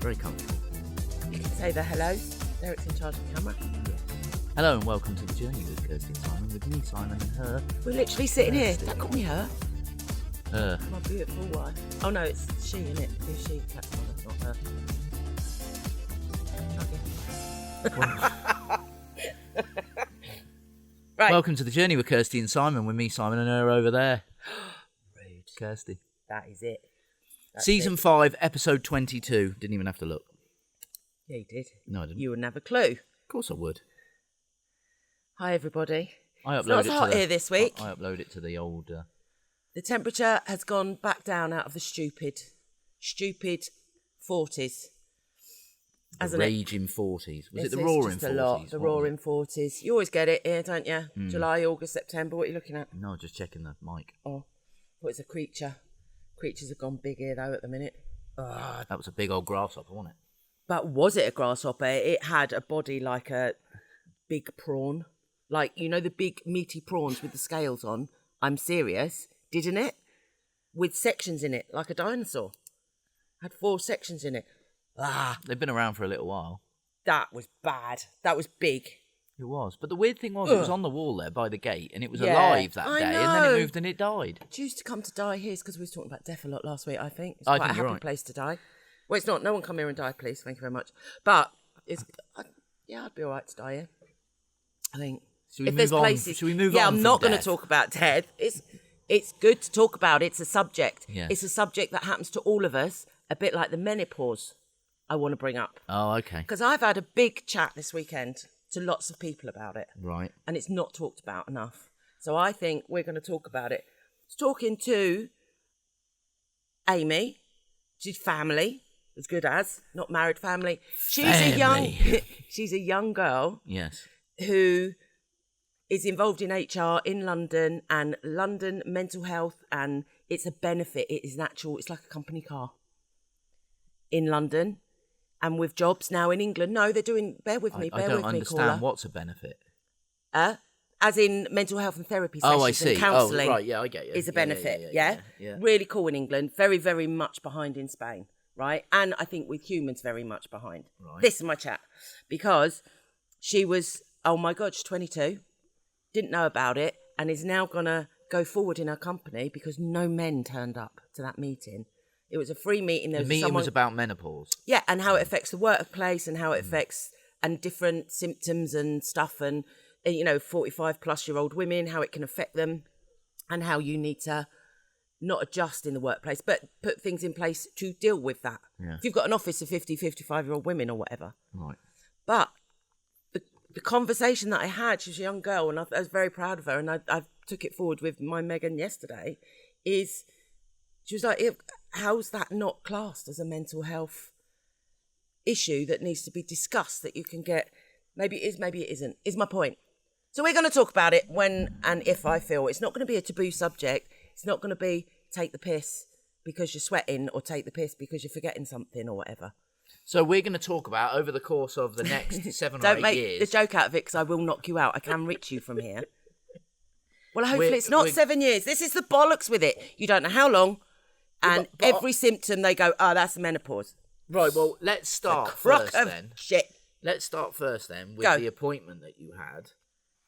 very comfortable. You can say the hello. Derek's in charge of the camera. Hello and welcome to the journey with Kirsty Simon, with me, Simon, and her. We're literally sitting here. Kirsty. Don't call me her. Her. My beautiful wife. Oh no, it's she, isn't it? Who's she? That's not her. Right. Welcome to the journey with Kirsty and Simon, with me, Simon, and her over there. Rude. Kirsty. That is it. That's Season it. 5, episode 22. Didn't even have to look. Yeah, you did. No, I didn't. You wouldn't have a clue. Of course I would. Hi, everybody. I It's not as hot here this week. I upload it to the old... The temperature has gone back down out of the stupid 40s. the raging 40s. Was it the It's roaring just a 40s? lot. The roaring 40s. You always get it here, don't you? July, August, September. What are you looking at? No, just checking the mic. Oh, what is a creature? Creatures have gone big here, though, at the minute. That was a big old grasshopper, wasn't it? But was it a grasshopper? It had a body like a big prawn. Like, you know the big meaty prawns with the scales on? I'm serious. Didn't it? With sections in it, like a dinosaur. Had 4 sections in it. They've been around for a little while. That was bad. That was big. It was. But the weird thing was, it was on the wall there by the gate, and it was Yeah, alive that I day, and then know. it moved and it died. It used to come to die here because we was talking about death a lot last week, I think. It's I quite think a you're happy right. place to die. Well, it's not. No one come here and die, please. Thank you very much. But, I'd be all right to die here. I think. Should we move on? Should we move on I'm from not going to death? talk about death. It's good to talk about. It's a subject. Yes. It's a subject that happens to all of us, a bit like the menopause I want to bring up. Oh, okay. Because I've had a big chat this weekend to lots of people about it. Right. And it's not talked about enough. So I think we're going to talk about it. I was talking to Amy. She's family, as good as, not married family. She's a young girl Yes. who is involved in HR in London and London mental health, and it's a benefit. It is natural. It's like a company car in London, and with jobs now in England. No, they're doing. Bear with me. I Bear don't with me, understand caller. what's a benefit. As in mental health and therapy Oh, I sessions see. and counselling. Oh, right. Yeah, I get you. Is a Yeah, benefit. yeah. Really cool in England. Very, very much behind in Spain. Right, and I think with humans very much behind. Right. This is my chat because she was. Oh my God, she's 22. Didn't know about it, and is now gonna go forward in her company because no men turned up to that meeting. It was a free meeting. There The was meeting someone, was about menopause. yeah, and how it affects the workplace and how it affects and different symptoms and stuff, and 45-plus-year-old women, how it can affect them, and how you need to not adjust in the workplace, but put things in place to deal with that. Yeah. If you've got an office of 50, 55-year-old women or whatever. Right. But the conversation that I had, she was a young girl, and I was very proud of her, and I took it forward with my Megan yesterday, is she was like, how's that not classed as a mental health issue that needs to be discussed, that you can get, maybe it is, maybe it isn't, is my point. So we're going to talk about it when and if I feel. It's not going to be a taboo subject. It's not going to be take the piss because you're sweating or take the piss because you're forgetting something or whatever. So we're going to talk about, over the course of the next 7 or 8 Don't make years... the joke out of it because I will knock you out. I can reach you from here. Well, hopefully it's not 7 years. This is the bollocks with it. You don't know how long, and but every symptom they go, that's menopause. Right, well, let's start Crock first of then. shit. Let's start first then with Go. the appointment that you had,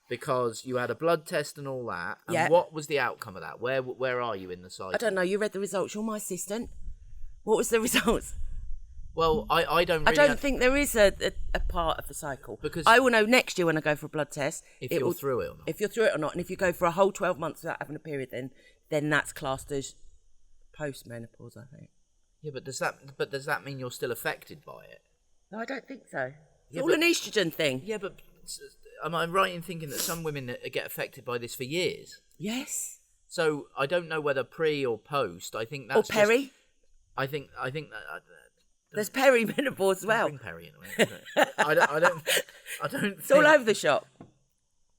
because you had a blood test and all that. And Yeah. what was the outcome of that? Where are you in the cycle? I don't know. You read the results. You're my assistant. What was the results? Well, I don't really... I don't think there is a part of the cycle. Because- I will know next year when I go for a blood test. If you're through it or not. If you're through it or not. And if you go for a whole 12 months without having a period, then that's classed as post-menopause, I think. Yeah, but does that mean you're still affected by it? No, I don't think so. It's Yeah, all an estrogen thing. Yeah, but am I right in thinking that some women get affected by this for years? Yes. So I don't know whether pre or post. I think that's Or peri. I think that... There's perimenopause as well. Bring Perry in a minute. I don't It's all over the shop.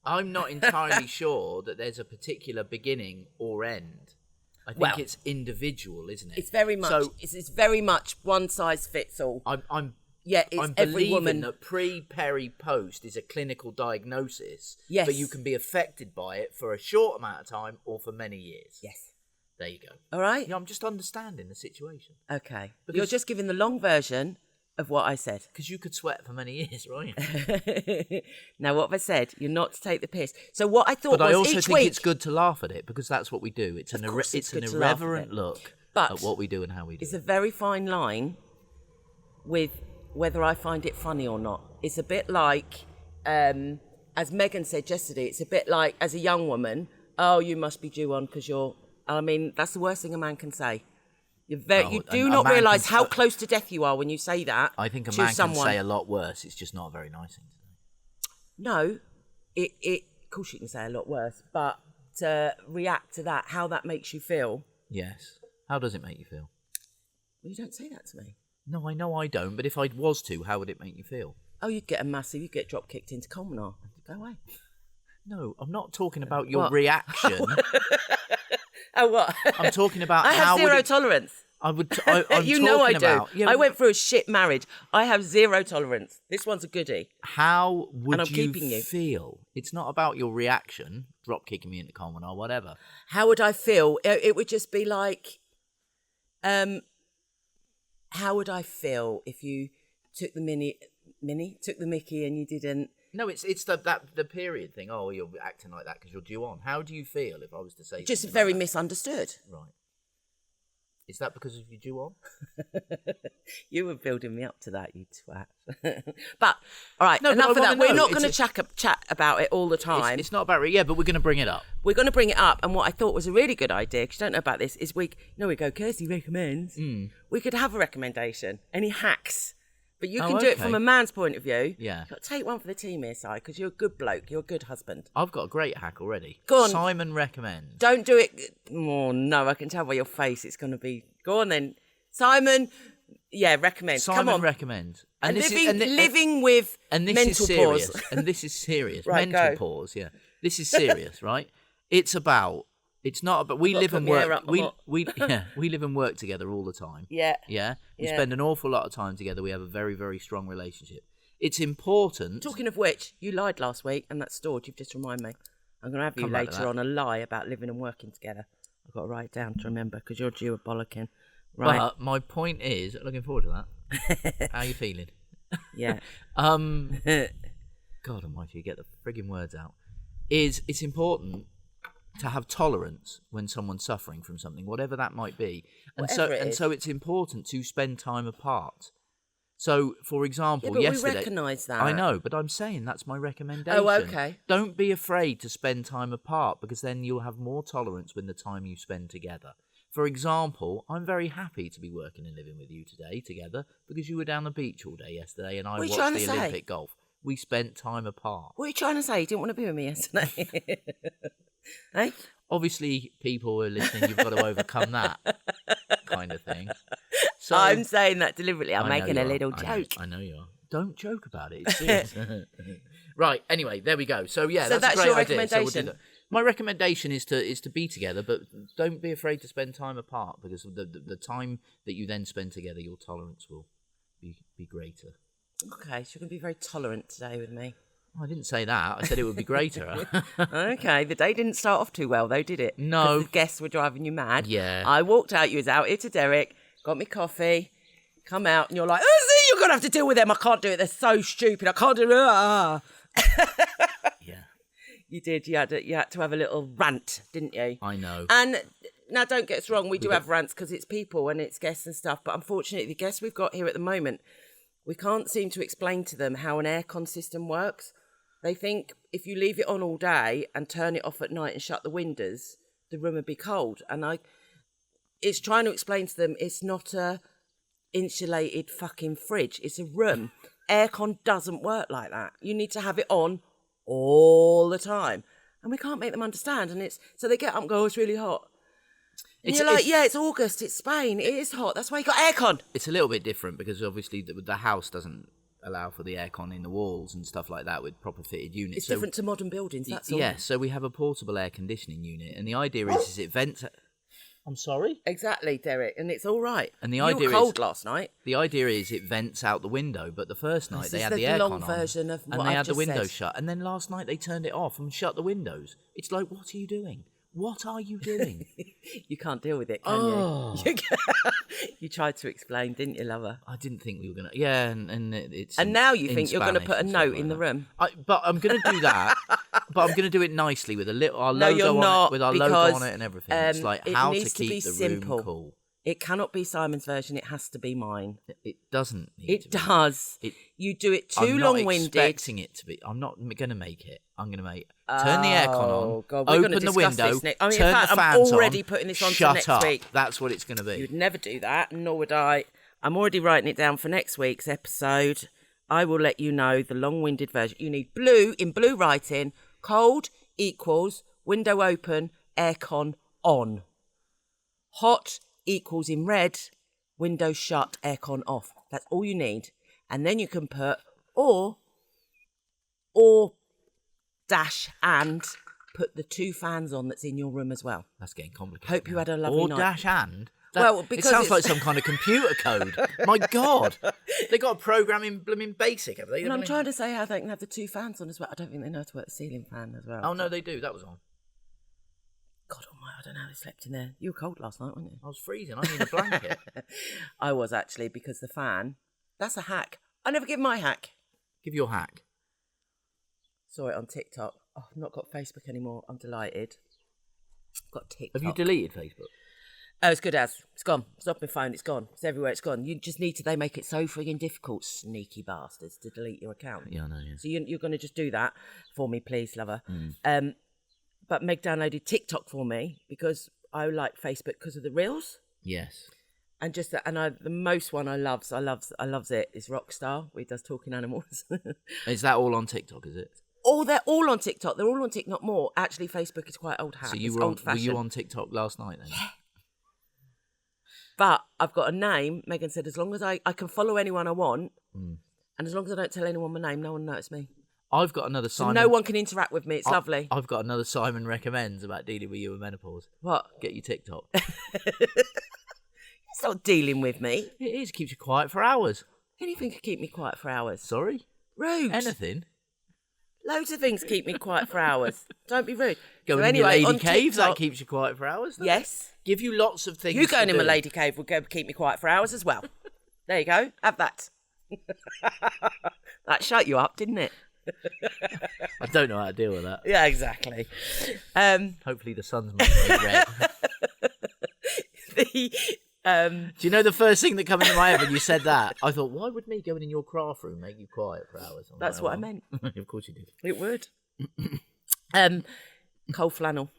I'm not entirely sure that there's a particular beginning or end. I think Well, it's individual, isn't it? It's very much. So It's very much one size fits all. I'm Yeah, it's I'm every believing woman. that pre, peri, post is a clinical diagnosis. Yes. But you can be affected by it for a short amount of time or for many years. Yes. There you go. All right. Yeah, I'm just understanding the situation. Okay. Because- You're just giving the long version of what I said. Because you could sweat for many years, right? Now, what have I said? You're not to take the piss. So what I thought But was I also each think week... it's good to laugh at it, because that's what we do. It's an irreverent look at what we do and how we do It's it. a very fine line with whether I find it funny or not. It's a bit like, as Megan said yesterday, it's a bit like, as a young woman, oh, you must be due on because you're... I mean, that's the worst thing a man can say. You do not realise how close to death you are when you say that. I think a man can say a lot worse. It's just not a very nice thing to say. No, of course you can say a lot worse, but to react to that, how that makes you feel. Yes. How does it make you feel? Well, you don't say that to me. No, I know I don't, but if I was to, how would it make you feel? Oh, you'd get drop kicked into Colmenar. Go away. No, I'm not talking about your reaction. Oh, what? I'm talking about I have zero tolerance. I'm you know I do. About, yeah, I went through a shit marriage. I have zero tolerance. This one's a goodie. How would you you feel? It's not about your reaction, drop kicking me into common or whatever. How would I feel? It would just be like, how would I feel if you took the took the mickey and you didn't? No, it's the period thing. Oh, you're acting like that because you're due on. How do you feel if I was to say just very misunderstood? Right. Is that because of you due on? You were building me up to that, you twat. But all right, enough of that. We're not going to chat about it all the time. It's not about it, yeah, but we're going to bring it up. We're going to bring it up, and what I thought was a really good idea, because you don't know about this, is we go, Kirsty recommends. We could have a recommendation. Any hacks? But you can do it from a man's point of view. Yeah. You've got to take one for the team here, Si, because you're a good bloke. You're a good husband. I've got a great hack already. Go on. Simon recommends. Don't do it. Oh, no, I can tell by your face it's going to be... Go on then. Simon, recommends. Come on. Recommends. And living with mental pause. And this is serious. Right, mental pause, yeah. This is serious, right? It's not about... We live and work... We live and work together all the time. Yeah. Yeah? We spend an awful lot of time together. We have a very, very strong relationship. It's important... Talking of which, you lied last week and that's stored. You've just reminded me. I'm going to have you later on a lie about living and working together. I've got to write it down to remember because you're due a bollocking. Right. But my point is... Looking forward to that. How are you feeling? Yeah. God almighty, you get the frigging words out. It's important to have tolerance when someone's suffering from something, whatever that might be. And so it's important to spend time apart. So, for example, but yesterday... we recognise that. I know, but I'm saying that's my recommendation. Oh, okay. Don't be afraid to spend time apart, because then you'll have more tolerance when the time you spend together. For example, I'm very happy to be working and living with you today together, because you were down the beach all day yesterday and I watched the Olympic golf. We spent time apart. What are you trying to say? You didn't want to be with me yesterday? Hey? Obviously, people who are listening, you've got to overcome that kind of thing. So, I'm saying that deliberately. I'm making a little joke. I know you are. Don't joke about it. It's serious. Right. Anyway, there we go. So that's a great your idea. recommendation. So we'll do that. My recommendation is to be together, but don't be afraid to spend time apart, because the time that you then spend together, your tolerance will be greater. Okay, so you're going to be very tolerant today with me. I didn't say that. I said it would be greater. Okay, the day didn't start off too well, though, did it? No. The guests were driving you mad. Yeah. I walked out, you was out here to Derek, got me coffee, come out, and you're like, oh, see, you're going to have to deal with them. I can't do it. They're so stupid. I can't do it. Yeah. You did. You had to have a little rant, didn't you? I know. And now, don't get us wrong, we do have rants because it's people and it's guests and stuff. But unfortunately, the guests we've got here at the moment, we can't seem to explain to them how an aircon system works. They think if you leave it on all day and turn it off at night and shut the windows, the room would be cold. And it's trying to explain to them it's not a insulated fucking fridge. It's a room. Aircon doesn't work like that. You need to have it on all the time. And we can't make them understand. And so they get up and go, oh, it's really hot. And you're like, it's August, it's Spain, it is hot. That's why you got aircon. It's a little bit different because obviously the house doesn't allow for the aircon in the walls and stuff like that with proper fitted units. It's different to modern buildings, that's all. Yeah, so we have a portable air conditioning unit, and the idea is it vents... I'm sorry? Exactly, Derek, and it's all right. And you were cold last night. The idea is it vents out the window, but the first night they had the aircon on. Version of what and they I've had the just windows said. shut, and then last night they turned it off and shut the windows. It's like, what are you doing? What are you doing? You can't deal with it, can Oh. you? You tried to explain, didn't you, lover? I didn't think we were going to... Yeah, and it's... And now you in think you're going to Spanish put a and stuff note like in the that. room. But I'm going to do that. But I'm going to do it nicely with our No, logo you're on not, it, with our because, logo on it and everything. It's like it how to needs to be keep the simple. room cool. It cannot be Simon's version. It has to be mine. It doesn't need It to be. does. You do it too I'm not long-winded. expecting it to be. I'm not going to make it. I'm going to make turn the aircon on, God, we're open gonna the discuss window, this next. I mean, turn in fact, the I'm fans already on, putting this on for shut next up. week. That's what it's going to be. You'd never do that, nor would I. I'm already writing it down for next week's episode. I will let you know the long-winded version. You need blue, in blue writing, cold equals window open, aircon on. Hot equals in red, window shut, aircon off. That's all you need. And then you can put or dash and put the 2 fans on that's in your room as well. That's getting complicated. Hope you had a lovely or night. dash and. Well, it because sounds it's- like some kind of computer code. My God, they got a program in blooming BASIC, have they? And I'm trying to say how they can have the 2 fans on as well. I don't think they know how to work the ceiling fan as well. Oh no, they do. That was on. God almighty, I don't know how they slept in there. You were cold last night, weren't you? I was freezing. I need a blanket. I was actually, because the fan, that's a hack. I never give my hack. Give your hack. Saw it on TikTok. Oh, I've not got Facebook anymore. I'm delighted. I've got TikTok. Have you deleted Facebook? Oh, it's good as. It's gone. It's off my phone. It's gone. It's everywhere. It's gone. You just need to, they make it so frigging difficult, sneaky bastards, to delete your account. Yeah, I know, yeah. So you're going to just do that for me, please, lover. But Meg downloaded TikTok for me because I like Facebook because of the reels. Yes. And just that, and the most one I loves it is Rockstar, where he does talking animals. Is that all on TikTok, is it? Oh, they're all on TikTok. They're all on TikTok more. Actually, Facebook is quite old hat. So It's were old-fashioned. you on TikTok last night then? Yeah. But I've got a name. Megan said, as long as I can follow anyone I want, and as long as I don't tell anyone my name, no one notices me. I've got another Simon. So no one can interact with me. It's lovely. I've got another Simon recommends about dealing with you with menopause. What? Get your TikTok. It's not dealing with me. It is. Keeps you quiet for hours. Anything could keep me quiet for hours. Sorry? Rude. Anything? Loads of things keep me quiet for hours. Don't be rude. Going So in your anyway, lady on cave, TikTok- that keeps you quiet for hours? doesn't it? Yes. Give you lots of things You going to in my do. lady cave will go keep me quiet for hours as well. There you go. Have that. That shut you up, didn't it? I don't know how to deal with that. Yeah, exactly. Hopefully the sun's making me red. Do you know the first thing that came into my head when you said that? I thought, why would me going in your craft room make you quiet for hours? I'm That's like, what I well, meant. Of course you did. It would. Cold flannel.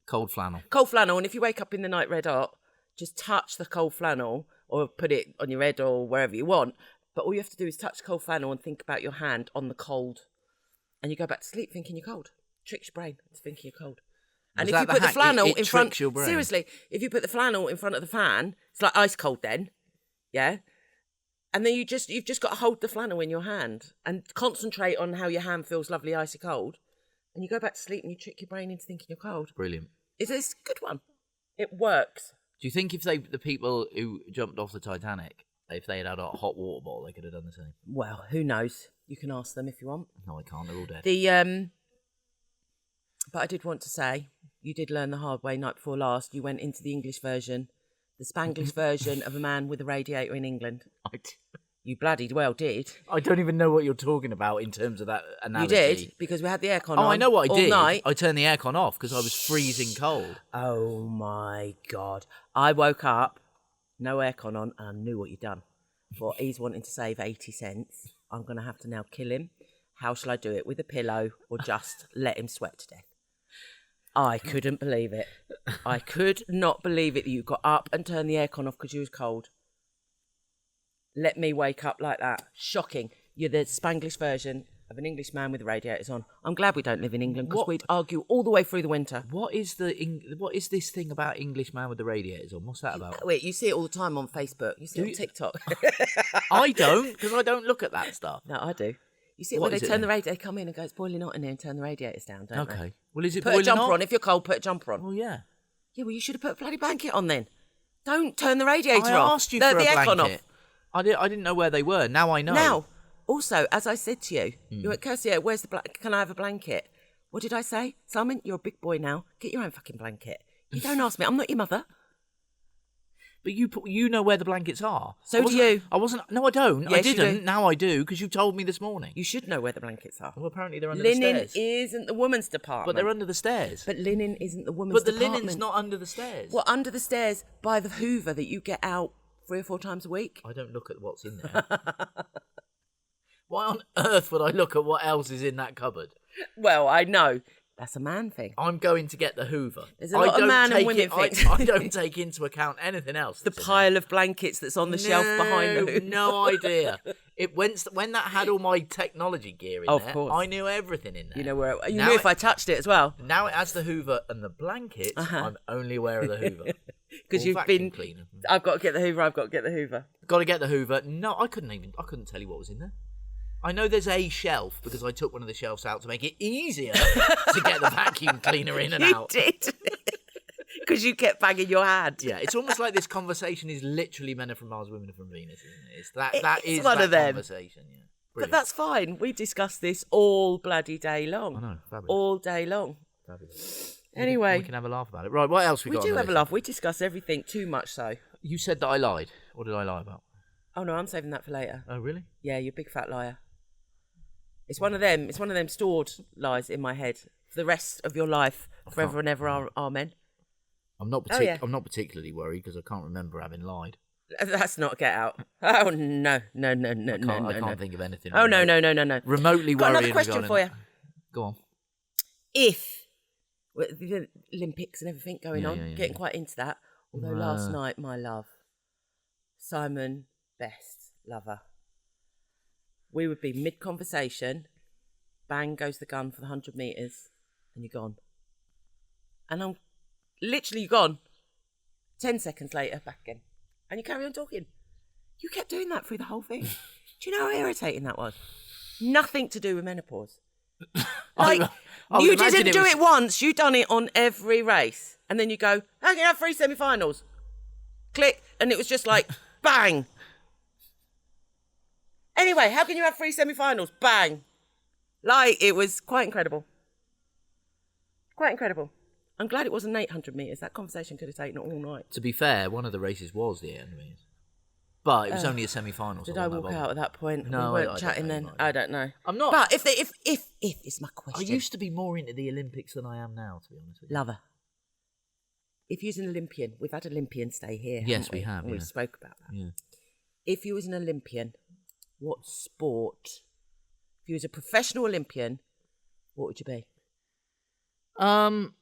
Cold flannel. Cold flannel, and if you wake up in the night red hot, just touch the cold flannel or put it on your head or wherever you want. But all you have to do is touch cold flannel and think about your hand on the cold. And you go back to sleep thinking you're cold. Tricks your brain into thinking you're cold. And Was if that you the put the hack? flannel It in front, tricks your brain. seriously, if you put the flannel in front of the fan, it's like ice cold then, yeah. And then you've just got to hold the flannel in your hand and concentrate on how your hand feels lovely icy cold, and you go back to sleep and you trick your brain into thinking you're cold. Brilliant. It's a good one. It works. Do you think if the people who jumped off the Titanic, if they had had a hot water bottle, they could have done the same? Well, who knows? You can ask them if you want. No, I can't. They're all dead. But I did want to say, you did learn the hard way night before last. You went into the English version, the Spanglish version of a man with a radiator in England. You bloody well did. I don't even know what you're talking about in terms of that analogy. You did, because we had the aircon on Oh, I know what I all did. night. I turned the aircon off because I was freezing cold. Oh, my God. I woke up, no aircon on, and I knew what you'd done. Thought, he's wanting to save 80 cents. I'm going to have to now kill him. How shall I do it? With a pillow or just let him sweat to death? I couldn't believe it. I could not believe it that you got up and turned the aircon off because you was cold. Let me wake up like that. Shocking. You're the Spanglish version of an English man with radiators on. I'm glad we don't live in England because What? we'd argue all the way through the winter. What is this thing about English man with the radiators on? What's that about? Wait, you see it all the time on Facebook. You see it on TikTok. I don't, because I don't look at that stuff. No, I do. You see it What when is they it turn the then? radiator, they come in and go, it's boiling hot in here, and turn the radiators down, don't they? Okay. Well, is it Put a boiling jumper hot? on. If you're cold, put a jumper on. Well, yeah. Yeah, well, you should have put a bloody blanket on then. Don't turn the radiator I off. asked you the, for the a aircon blanket. off. I didn't know where they were. Now I know. Now, also, as I said to you, you went, Kirsty, where's the can I have a blanket? What did I say? Simon, you're a big boy now. Get your own fucking blanket. You don't ask me. I'm not your mother. But you know where the blankets are. So do you. I wasn't. No, I don't. Yes, I you didn't. do. Now I do because you told me this morning. You should know where the blankets are. Well, apparently they're under the Linen stairs. isn't the woman's department. But they're under the stairs. But linen isn't the woman's But the department. linen's not under the stairs. Well, under the stairs by the Hoover that you get out 3 or 4 times a week. I don't look at what's in there. Why on earth would I look at what else is in that cupboard? Well, I know. That's a man thing. I'm going to get the Hoover. There's a lot of man and women things. I don't take into account anything else. The pile of blankets that's on the shelf behind the Hoover. No idea. When that had all my technology gear in Of there, course. I knew everything in there. You know where you Now knew if I touched it as well. Now it has the Hoover and the blankets. I'm only aware of the Hoover. Because Or you've vacuum been. cleaner. I've got to get the Hoover. I've got to get the Hoover. Got to get the Hoover. No, I couldn't tell you what was in there. I know there's a shelf because I took one of the shelves out to make it easier to get the vacuum cleaner in and out. You did. Because you kept banging your hand. Yeah, it's almost like this conversation is literally Men Are From Mars, Women Are From Venus, isn't it? It's one of them. Conversation, yeah. But Brilliant. that's fine. We discuss this all bloody day long. I know, fabulous. All day long. Fabulous. Anyway. We can have a laugh about it. Right, what else we We got? do on the have a list? laugh. We discuss everything too much so. You said that I lied. What did I lie about? Oh, no, I'm saving that for later. Oh, really? Yeah, you're a big fat liar. It's one of them. It's one of them stored lies in my head for the rest of your life, forever and ever. Amen. I'm not. Oh, yeah. I'm not particularly worried because I can't remember having lied. That's not get out. Oh no. I can't think of anything. Oh no. Remotely Got worrying. another question for you. Go on. If with the Olympics and everything going on, yeah. getting quite into that. Although last night, my love, Simon, best lover. We would be mid-conversation, bang goes the gun for the 100 metres, and you're gone. And I'm literally gone. 10 seconds later, back again. And you carry on talking. You kept doing that through the whole thing. Do you know how irritating that was? Nothing to do with menopause. Like, I would you imagine didn't do it once, you done it on every race. And then you go, how can you have 3 semi-finals? Click. And it was just like, bang. Anyway, how can you have 3 semi-finals? Bang. Like, it was quite incredible. Quite incredible. I'm glad it wasn't 800 metres. That conversation could have taken all night. To be fair, one of the races was the 800 metres. But it was only a semi-final. Did I walk out at that point? No, we weren't I chatting don't know, then. I don't know. I'm not. But if it's my I question. used to be more into the Olympics than I am now, to be honest with you. Lover. If you was an Olympian, we've had Olympians stay here. Yes, haven't we have, And we yeah. spoke about that. Yeah. If you was an Olympian, what sport? If you was a professional Olympian, what would you be? Not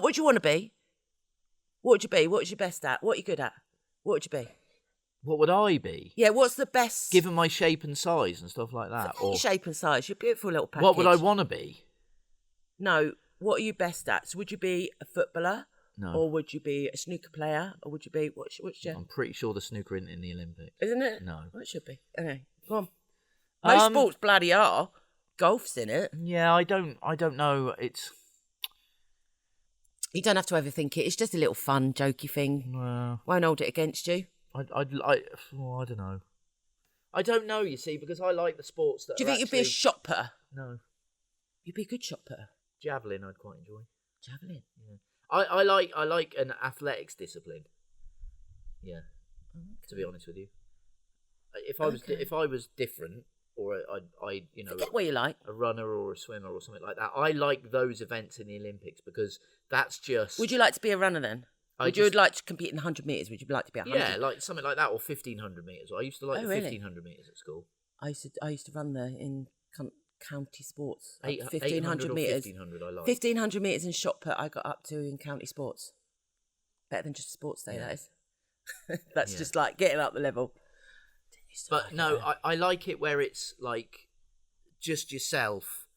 what you want to be. What would you be? What was you best at? What are you good at? What would you be? What would I be? Yeah, what's the best? Given my shape and size and stuff like that. Your shape and size. You're a beautiful little package. What would I want to be? No, what are you best at? So would you be a footballer? No. Or would you be a snooker player? Or would you be, what's your... I'm pretty sure the snooker isn't in the Olympics. Isn't it? No. Well, it should be. Okay, go on. Most sports bloody are. Golf's in it. Yeah, I don't know. It's... You don't have to overthink it. It's just a little fun, jokey thing. Won't hold it against you. I don't know. I don't know, you see, because I like the sports that Do you think you'd be a shot putter? No. You'd be a good shot putter. Javelin I'd quite enjoy. Javelin? Yeah. I like an athletics discipline. Yeah. Okay. To be honest with you. If I was different, or I Forget what you like. a runner or a swimmer or something like that, I like those events in the Olympics because that's just... Would you like to be a runner then? Would you like to compete in 100 metres? Would you like to be 100? Yeah, like something like that, or 1,500 metres. I used to like the really? 1,500 metres at school. I used to run there in county sports. 1,500 metres. 1,500 I like. 1,500 metres in shot put I got up to in county sports. Better than just a sports day, that is. That's just like getting up the level. But no, I like it where it's like just yourself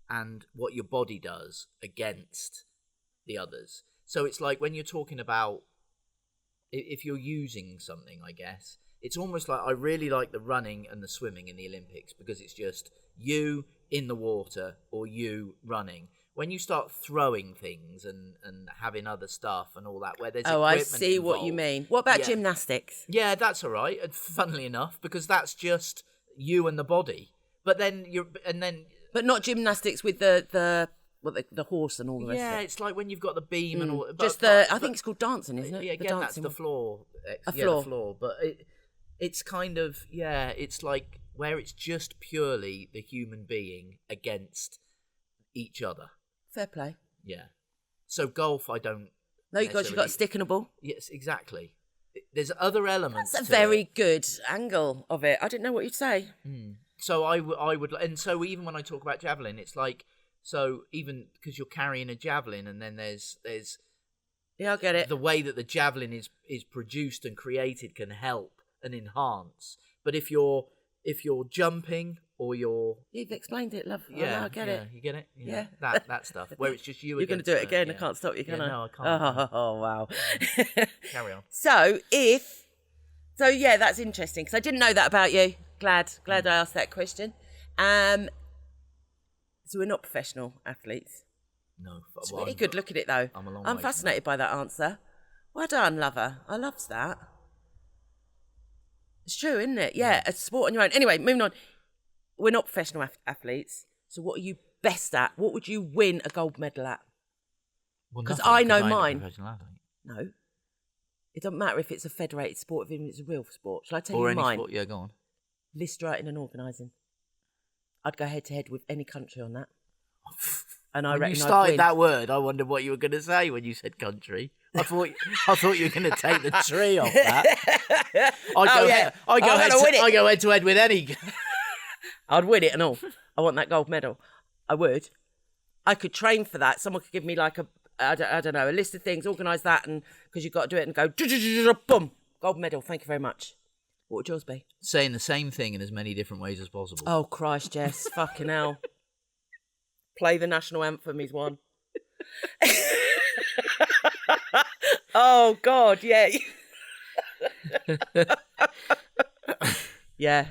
and what your body does against the others. So it's like when you're talking about if you're using something, I guess, it's almost like I really like the running and the swimming in the Olympics because it's just you in the water or you running. When you start throwing things and having other stuff and all that, where there's I equipment see what you involved. mean. What about Yeah. gymnastics? Yeah, that's all right, funnily enough, because that's just you and the body. But then But not gymnastics with the horse and all the rest yeah, of it. it's like when you've got the beam and all. Just I think it's called dancing, isn't it? Yeah, The again, that's dancing the one. floor. A Yeah, floor. the floor. But it's kind of it's like where it's just purely the human being against each other. Fair play. Yeah. So golf, I don't. No, you've got a stick and a ball. Yes, exactly. There's other elements. That's a to very it. good angle of it. I didn't know what you'd say. So I would, and so even when I talk about javelin, it's like even because you're carrying a javelin, and then there's Yeah, I get it. the way that the javelin is produced and created can help and enhance. But if you're jumping or you're You've explained it, love. Yeah, I get it. You get it. Yeah. that stuff where it's just you. You're going to do it again. I can't stop you, can I? No, I can't. Oh, wow. Carry on. So yeah, that's interesting because I didn't know that about you. Glad I asked that question. So we're not professional athletes. No, It's really good. Look at it though. I'm a long way I'm from fascinated by that answer. Well done, lover. I loves that. It's true, isn't it? Yeah, a sport on your own. Anyway, moving on. We're not professional athletes. So what are you best at? What would you win a gold medal at? Because I know mine. No. It doesn't matter if it's a federated sport, if it's a real sport. Shall I tell Or you any mine? sport. Yeah, go on. List writing and organising. I'd go head to head with any country on that. And I When reckon you I'd started win. that word, I wondered what you were going to say when you said country. I thought you were going to take the tree off that. I go head to head with any. I'd win it and all. I want that gold medal. I would. I could train for that. Someone could give me like I don't know, a list of things, organise that, and because you've got to do it and go, boom, gold medal. Thank you very much. What would yours be? Saying the same thing in as many different ways as possible. Oh, Christ, Jess. Fucking hell. Play the national anthem is one. Oh, God, yeah. Yeah.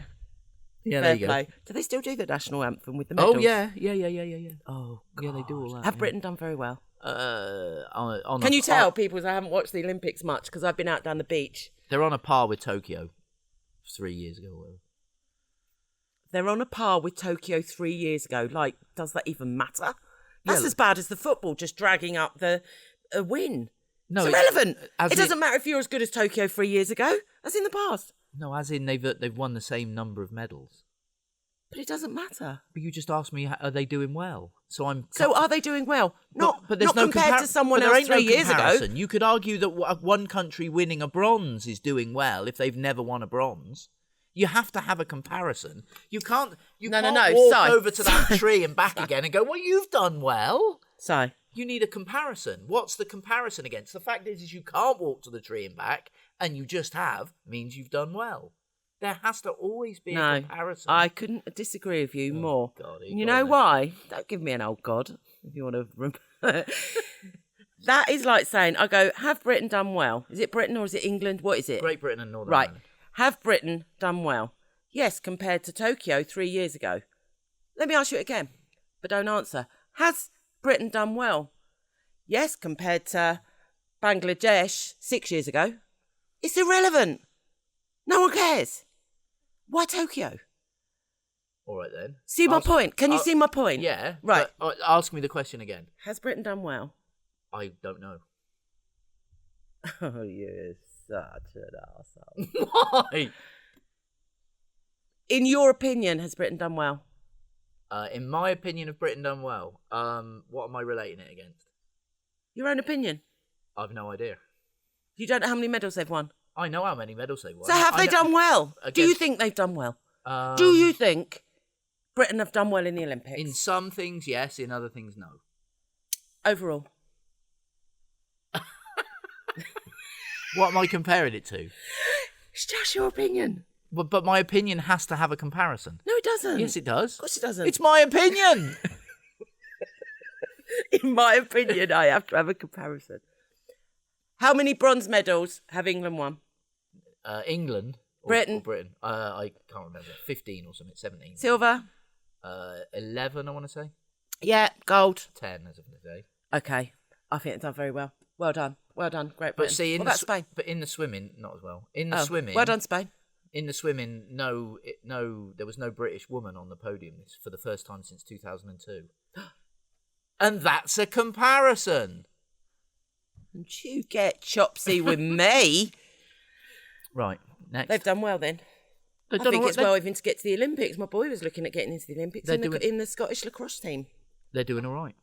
Yeah, Fair there you play. go. Do they still do the national anthem with the medals? Oh, yeah. Oh, God. Yeah, they do all that. Have yeah. Britain done very well? Can Can you tell people I haven't watched the Olympics much because I've been out down the beach? They're on a par with Tokyo 3 years ago. Or whatever. They're on a par with Tokyo 3 years ago. Like, does that even matter? That's Yeah, as bad as the football just dragging up a win. No, it's irrelevant. as It doesn't matter if you're as good as Tokyo 3 years ago. That's in the past. No, as in they've won the same number of medals. But it doesn't matter. But you just asked me, are they doing well? So are they doing well? But there's not no compared to someone but there else ain't no 3 years ago. comparison. You could argue that one country winning a bronze is doing well if they've never won a bronze. You have to have a comparison. You can't. You No, can't no, walk Si. over to that tree and back again and go, "Well, you've done well." So, You need a comparison. What's the comparison against? The fact is you can't walk to the tree and back, and you just have means you've done well. There has to always be a comparison. I couldn't disagree with you more. God, You know why? Don't give me an old God if you want to. That is like saying, I go, have Britain done well? Is it Britain or is it England? What is it? Great Britain and Northern Right. Ireland. Have Britain done well? Yes, compared to Tokyo 3 years ago. Let me ask you it again, but don't answer. Has Britain done well? Yes, compared to Bangladesh 6 years ago. It's irrelevant. No one cares. Why Tokyo? All right then. See my point? Can you see my point? Yeah. Right. But, ask me the question again. Has Britain done well? I don't know. Oh, you're such an arsehole. Why? In your opinion, has Britain done well? In my opinion, have Britain done well? What am I relating it against? Your own opinion. I've no idea. You don't know how many medals they've won. I know how many medals they've won. So have they done well? Do you Against- think they've done well? Do you think Britain have done well in the Olympics? In some things, yes. In other things, no. Overall. What am I comparing it to? It's just your opinion. But my opinion has to have a comparison. No, it doesn't. Yes, it does. Of course it doesn't. It's my opinion. In my opinion, I have to have a comparison. How many bronze medals have England won? England. Britain. Or Britain. I can't remember. 15 or something. 17. Silver? 11, I want to say. Yeah, gold. 10, as of today. Okay. I think they've done very well. Well done. Well done. Great But Britain. see, what about Spain? But in the swimming, not as well. In the Oh, swimming. well done, Spain. in the swimming, there was no British woman on the podium for the first time since 2002. And that's a comparison. And you get chopsy with me. Right, next. They've done well then. I think it's well even to get to the Olympics. My boy was looking at getting into the Olympics in the Scottish lacrosse team. They're doing all right.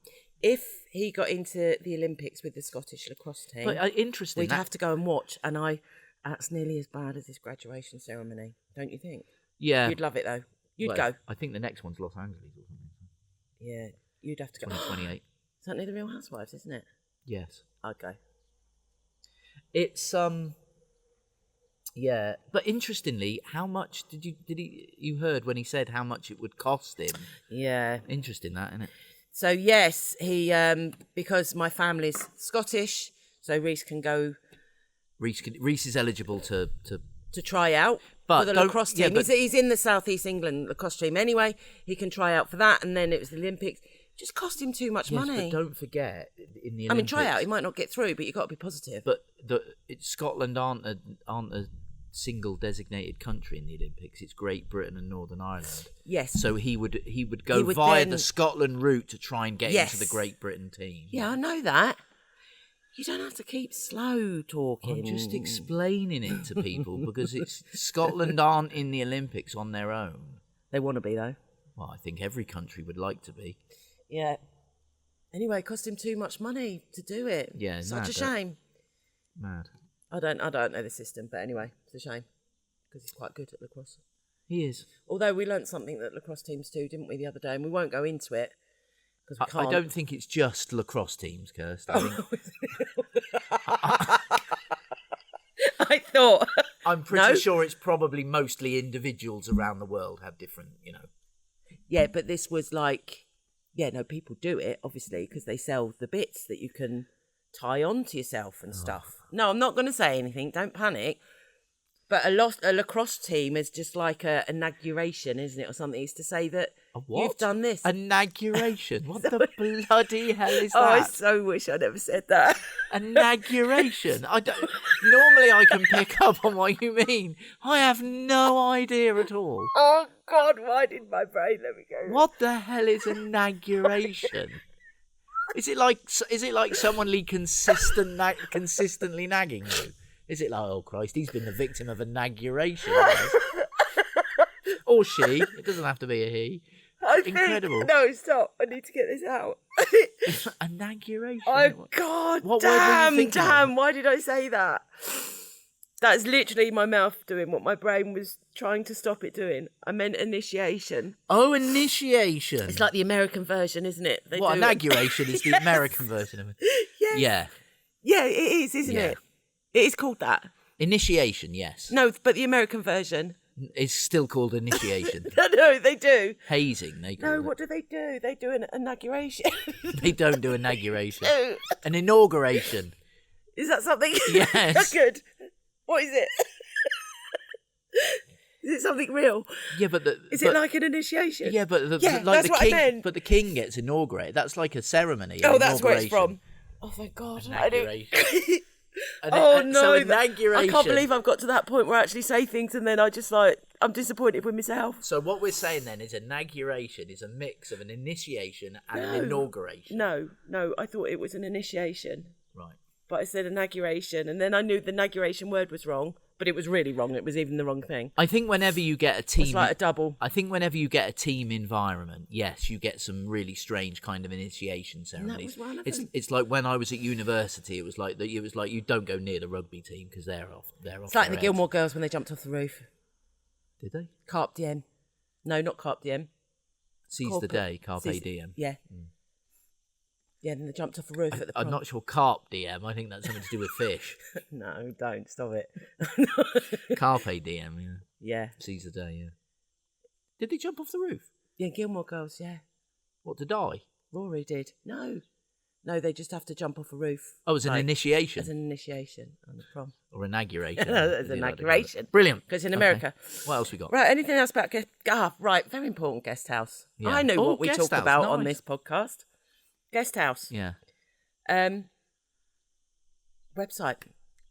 If he got into the Olympics with the Scottish lacrosse team, but interesting. We'd have to go and watch. And that's nearly as bad as his graduation ceremony, don't you think? Yeah. You'd love it though. You'd go. I think the next one's Los Angeles or something. Yeah, you'd have to go. 2028. Is that near the Real Housewives, isn't it? Yes. I'd go. It's yeah, but interestingly, how much you heard when he said how much it would cost him? Yeah. Interesting that, isn't it? So yes, he because my family's Scottish, so Reese can go. Reese is eligible to try out for the lacrosse team. He's in the South East England lacrosse team anyway. He can try out for that, and then it was the Olympics. Just cost him too much money. But don't forget, in the Olympics, try out. He might not get through, but you've got to be positive. But Scotland aren't a single designated country in the Olympics. It's Great Britain and Northern Ireland. Yes. So he would go via the Scotland route to try and get into the Great Britain team. Yeah, I know that. You don't have to keep slow talking. I'm just explaining it to people because Scotland aren't in the Olympics on their own. They want to be though. Well, I think every country would like to be. Yeah. Anyway, it cost him too much money to do it. Yeah, such a shame. Mad. I don't know the system, but anyway, it's a shame because he's quite good at lacrosse. He is. Although we learnt something that lacrosse teams do, didn't we, the other day? And we won't go into it because we can't. I don't think it's just lacrosse teams, Kirsty. I thought. I'm pretty sure it's probably mostly individuals around the world have different, Yeah, but this was like, people do it, obviously, because they sell the bits that you can tie on to yourself and stuff. No, I'm not going to say anything. Don't panic. But a lacrosse team is just like an inauguration, isn't it, or something? It's to say that you've done this. Inauguration? What the bloody hell is that? Oh, I so wish I never said that. Inauguration? Normally I can pick up on what you mean. I have no idea at all. Oh, God, why did my brain let me go? What the hell is inauguration? Is it like someone consistently nagging you? Is it like, oh Christ, he's been the victim of inauguration? Or she? It doesn't have to be a he. Incredible. No, stop! I need to get this out. Inauguration. Oh God! Damn! Why did I say that? That's literally my mouth doing what my brain was trying to stop it doing. I meant initiation. Oh, initiation. It's like the American version, isn't it? Inauguration is the American version of it. Yes. Yeah. Yeah, it is, isn't it? It is called that. Initiation, yes. No, but the American version is still called initiation. No, they do. Hazing, they call it. No, what do they do? They do an inauguration. They don't do inauguration. An inauguration. Is that something? Yes. Good. What is it? Is it something real? Yeah, but is it like an initiation? Yeah, but that's what I meant. But the king gets inaugurated. That's like a ceremony. Oh, that's where it's from. Oh, thank God. Inauguration. So inauguration. I can't believe I've got to that point where I actually say things and then I'm disappointed with myself. So what we're saying then is inauguration is a mix of an initiation and an inauguration. No, I thought it was an initiation. Right. But I said inauguration, and then I knew the inauguration word was wrong, but it was really wrong. It was even the wrong thing. I think whenever you get a team... It's like a double. I think whenever you get a team environment, yes, you get some really strange kind of initiation ceremonies. That was one of them. It's like when I was at university, it was like you don't go near the rugby team because they're off. It's like the Gilmore Girls when they jumped off the roof. Did they? Carpe diem. No, not carpe diem. Seize the day, carpe diem. Yeah. Yeah, and they jumped off a roof at the prom. I'm not sure carpe diem. I think that's something to do with fish. No, don't. Stop it. Carpe diem, yeah. Yeah. Seize the day, yeah. Did they jump off the roof? Yeah, Gilmore Girls, yeah. What, to die? Rory did. No, they just have to jump off a roof. Oh, as an initiation? As an initiation on the prom. Or inauguration. As an inauguration. Brilliant. Because in America. Okay. What else we got? Right, anything else about right, very important, guest house. Yeah. I know what we talk about on this podcast. Guest house. Yeah. Website.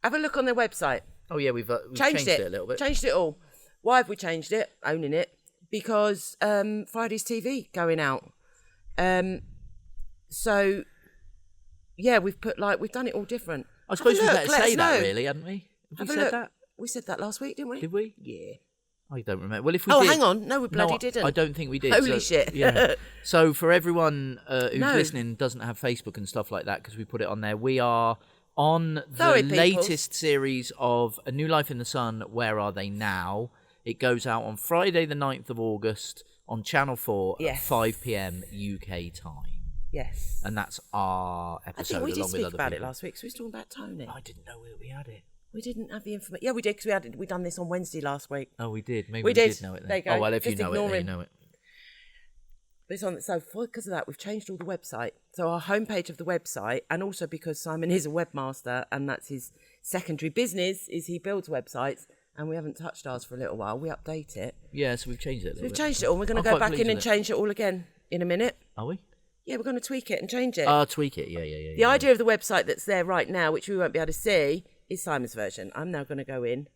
Have a look on their website. Oh yeah, we've changed it a little bit. Changed it all. Why have we changed it? Owning it. Because Friday's TV going out. So, yeah, we've done it all different. I suppose we better say that, know. really, hadn't we? Have we a said look. that? We said that last week, didn't we? Did we? Yeah. I don't remember. Well, if we Oh, did, hang on. No, we bloody didn't. I don't think we did. Holy shit. Yeah. So for everyone who's No. listening doesn't have Facebook and stuff like that, because we put it on there, we are on the Sorry, people. latest series of A New Life in the Sun, Where Are They Now? It goes out on Friday the 9th of August on Channel 4 at 5 p.m. UK time. Yes. And that's our episode. I think we did along with speak other about people. it last week, so we were talking about Tony. I didn't know we had it. We didn't have the information. Yeah, we did, because we done this on Wednesday last week. Oh, we did. Maybe We we did. did know it then. There you go. Oh, well, if Just you know it, ignore then you him. know it. But it's on, so because of that, we've changed all the website. So our homepage of the website, and also because Simon is a webmaster, and that's his secondary business, is he builds websites, and we haven't touched ours for a little while. We update it. Yeah, so we've changed it a little We've bit. changed it all. We're going I'm to go quite back pleased in and with it. change it all again in a minute. Are we? Yeah, we're going to tweak it and change it. Tweak it. Yeah. The idea of the website that's there right now, which we won't be able to see, is Simon's version. I'm now going to go in.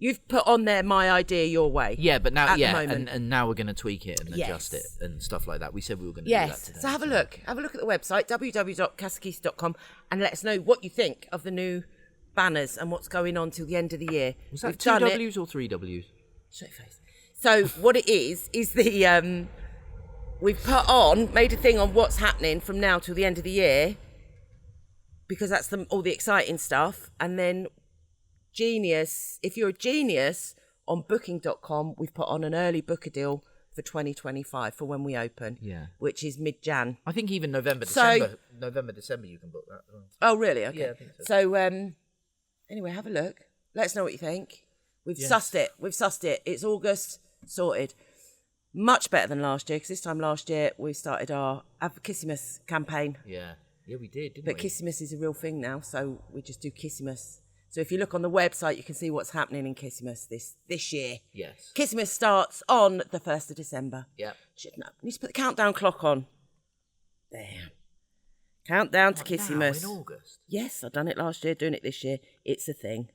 You've put on there my idea your way. Yeah, but now, at the moment. and now we're going to tweak it and adjust it Yes. and stuff like that. We said we were going to do that Yes. today. So have a look. Have a look at the website, www.CasaKiSi.com, and let us know what you think of the new banners and what's going on till the end of the year. Was that We've two done it. W's or three W's? Shut your face. So what it is the we've made a thing on what's happening from now till the end of the year, because that's all the exciting stuff. And then Genius, if you're a Genius, on booking.com, we've put on an early booker deal for 2025 for when we open. Yeah. Which is mid-Jan. I think even November, So- December you can book that. as well. Oh, really? Okay. Yeah, I think so. So, anyway, have a look. Let us know what you think. We've Yes. sussed it. It's August, sorted. Much better than last year, because this time last year we started our Kissimas campaign. Yeah, we did, didn't But we? Kissimas is a real thing now, so we just do Kissimas. So if you look on the website, you can see what's happening in Kissimas this year. Yes. Kissimas starts on the 1st of December. Yeah. Shit, no. Need to put the countdown clock on. There. Countdown to What, now, Kissimas. in August. Yes, I've done it last year, doing it this year. It's a thing.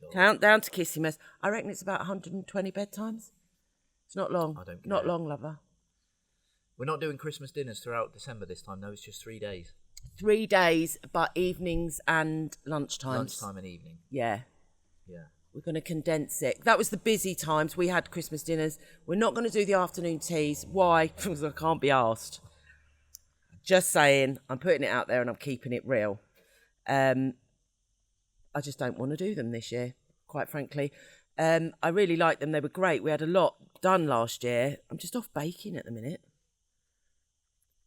God. Countdown to Kissimas. I reckon it's about 120 bedtimes. It's not long. I don't Not care. long, lover. We're not doing Christmas dinners throughout December this time. No, it's just 3 days. 3 days, but evenings and lunchtimes. Lunchtime and evening. Yeah. Yeah. We're going to condense it. That was the busy times. We had Christmas dinners. We're not going to do the afternoon teas. Why? Because I can't be asked. Just saying. I'm putting it out there and I'm keeping it real. I just don't want to do them this year, quite frankly. I really liked them. They were great. We had a lot done last year. I'm just off baking at the minute.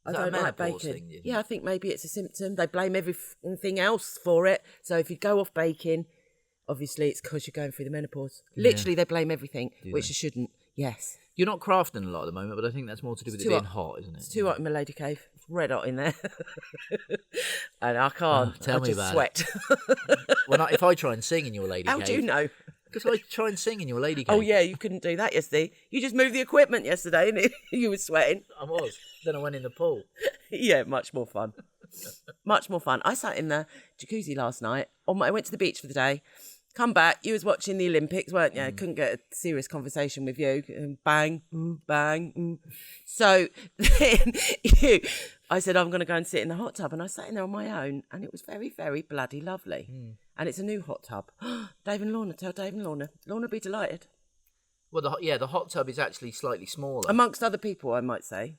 I Is that a don't like menopause baking. thing, do you think? Yeah, I think maybe it's a symptom. They blame everything else for it. So if you go off baking, obviously it's because you're going through the menopause. Literally, they blame everything, which you shouldn't. Yes. You're not crafting a lot at the moment, but I think that's more to do with it too being hot. hot, isn't it? It's too hot in my lady cave. It's red hot in there. And I can't. Tell I me just about sweat. If I try and sing in your lady How cave... do you know? Because I try and sing in your lady cave. Oh, yeah, you couldn't do that yesterday. You just moved the equipment yesterday and you were sweating. I was. Then I went in the pool. Yeah, much more fun. Much more fun. I sat in the jacuzzi last night. I went to the beach for the day. Come back. You was watching the Olympics, weren't you? Couldn't get a serious conversation with you. Bang, bang. So then I said, I'm going to go and sit in the hot tub. And I sat in there on my own. And it was very, very bloody lovely. And it's a new hot tub. Dave and Lorna, tell Dave and Lorna. Lorna be delighted. Well, the hot tub is actually slightly smaller. Amongst other people, I might say.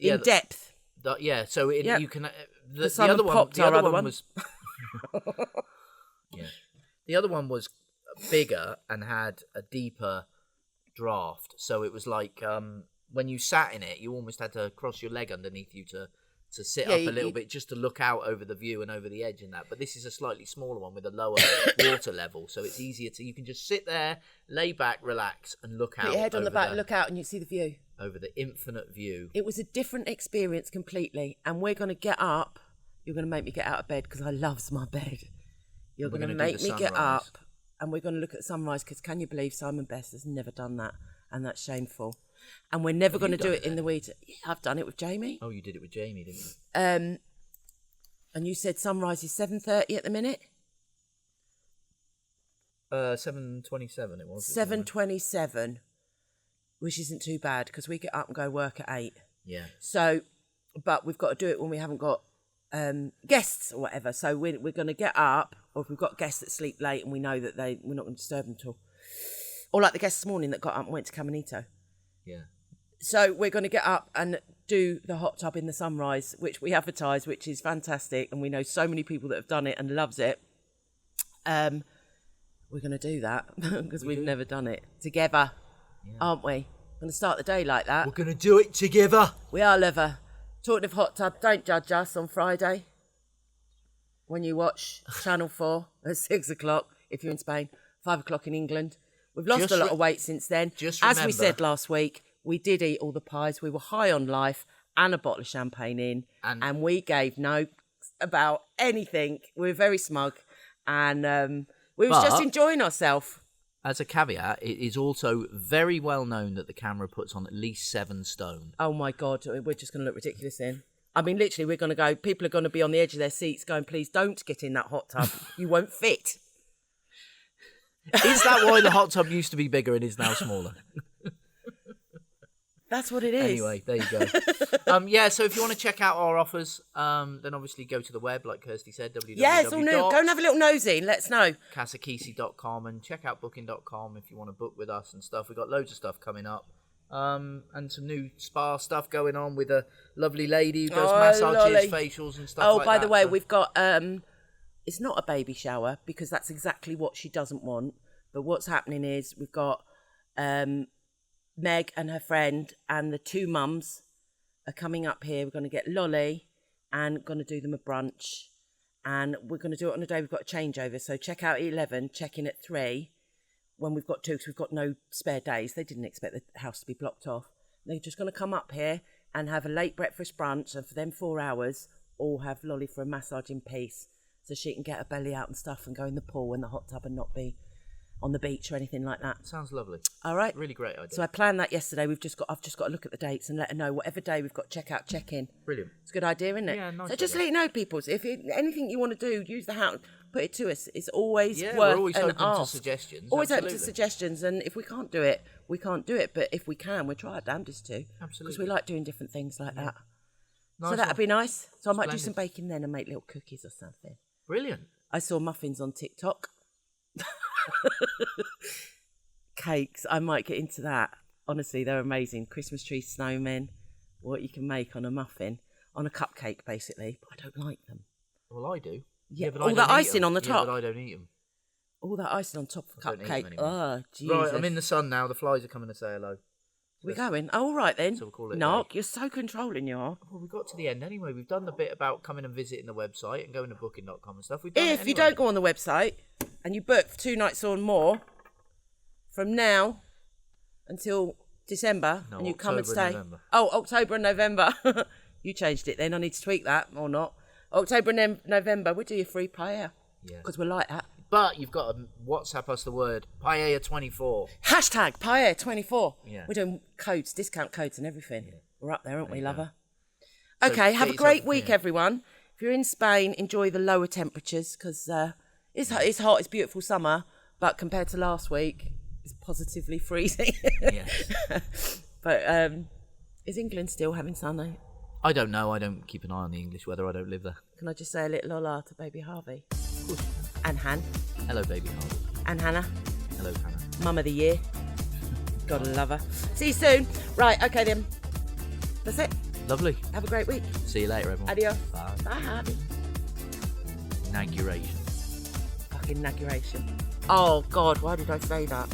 Yeah, In depth. So Yep. you can... The The Simon other one, popped the our other other one one. was... Yeah. The other one was bigger and had a deeper draft. So it was like when you sat in it, you almost had to cross your leg underneath you to sit up a little bit just to look out over the view and over the edge and that. But this is a slightly smaller one with a lower water level. So it's easier to... You can just sit there, lay back, relax and look out. Put your head on the over back, look out and you see the view. over the infinite view. It was a different experience completely. And we're going to get up. You're going to make me get out of bed because I loves my bed. You're We're going to gonna do make the me get sunrise. up and we're going to look at sunrise because can you believe Simon Best has never done that? And that's shameful. And we're never going to do done it it in the weeds. Yeah, I've done it with Jamie. Oh, you did it with Jamie, didn't you? And you said sunrise is 7:30 at the minute? 7:27 it was. 7:27, which isn't too bad because we get up and go work at 8. Yeah. So, but we've got to do it when we haven't got guests or whatever. So we're going to get up, or if we've got guests that sleep late and we know that we're not going to disturb them at all. Or like the guest this morning that got up and went to Caminito. Yeah. So we're going to get up and do the hot tub in the sunrise, which we advertise, which is fantastic. And we know so many people that have done it and loves it. We're going to do that because we've never done it together, aren't we? We're going to start the day like that. We're going to do it together. We are, lover. Talking of hot tub, don't judge us on Friday when you watch Channel 4 at 6 o'clock if you're in Spain, 5 o'clock in England. We've lost a lot of weight since then. As we said last week, we did eat all the pies. We were high on life and a bottle of champagne in, and we gave no about anything. We were very smug, and we was just enjoying ourselves. As a caveat, it is also very well known that the camera puts on at least 7 stone. Oh my God, we're just going to look ridiculous then. I mean, literally, we're going to go, people are going to be on the edge of their seats going, please don't get in that hot tub. You won't fit. Is that why the hot tub used to be bigger and is now smaller? That's what it is. Anyway, there you go. So if you want to check out our offers, then obviously go to the web, like Kirsty said, www. Yeah, it's all new. Go and have a little nosy and let us know. CasaKiSi.com, and check out booking.com if you want to book with us and stuff. We've got loads of stuff coming up. And some new spa stuff going on with a lovely lady who does massages, facials and stuff like that. Oh, by the way, we've got, it's not a baby shower because that's exactly what she doesn't want. But what's happening is we've got Meg and her friend and the 2 mums are coming up here. We're going to get Lolly and going to do them a brunch. And we're going to do it on a day we've got a changeover. So check out 11, check in at 3 when we've got 2 because we've got no spare days. They didn't expect the house to be blocked off. They're just going to come up here and have a late breakfast brunch. And for them 4 hours, all have Lolly for a massage in peace so she can get her belly out and stuff and go in the pool and the hot tub and not be on the beach or anything like that. Sounds lovely. All right. Really great idea. So I planned that yesterday. I've just got to look at the dates and let her know whatever day we've got check out, check in. Brilliant. It's a good idea, isn't it? Yeah, nice. So just let you know, people. So if anything you want to do, use the house, put it to us. It's always worth we're always an open ask. to suggestions. Always absolutely. open to suggestions. And if we can't do it, we can't do it. But if we can, we'll try our damnedest to. Absolutely. Because we like doing different things like that. Nice so that'd be nice. So I might do Splendid. some baking then and make little cookies or something. Brilliant. I saw muffins on TikTok. Cakes, I might get into that. Honestly, they're amazing. Christmas tree snowmen, what you can make on a muffin, on a cupcake, basically. But I don't like them. Well, I do. Yeah, but all I that don't eat icing them. on the top. Yeah, but I don't eat them. All that icing on top of a I don't eat them cupcake. anymore. Oh, Jesus. Right, I'm in the sun now. The flies are coming to say hello. We're going. Oh, all right then. So we'll call it Knock, you're so controlling, you are. Well, we got to the end anyway. We've done the bit about coming and visiting the website and going to booking.com and stuff. We've done it If anyway. you don't go on the website and you book for 2 nights or more, from now until December, No, and you come and October stay. and November. Oh, October and November. You changed it then. I need to tweak that or not. October and November, we do your free paella. Yeah. Because we're like that. But you've got to WhatsApp us the word paella24. Hashtag paella24. Yeah. We're doing codes, discount codes and everything. Yeah. We're up there, aren't we, you lover? So Okay, have a get great yourself- week, yeah. everyone. If you're in Spain, enjoy the lower temperatures because it's hot, it's beautiful summer, but compared to last week, it's positively freezing. Yes. But is England still having sun though? I don't know. I don't keep an eye on the English weather. I don't live there. Can I just say a little hola to baby Harvey? Of course. And Han. Hello, baby Harvey. And Hannah. Hello, Hannah. Mum of the year. Gotta love her. See you soon. Right, okay then. That's it. Lovely. Have a great week. See you later, everyone. Adios. Bye. Bye. Inauguration. Fucking inauguration. Oh, God, why did I say that?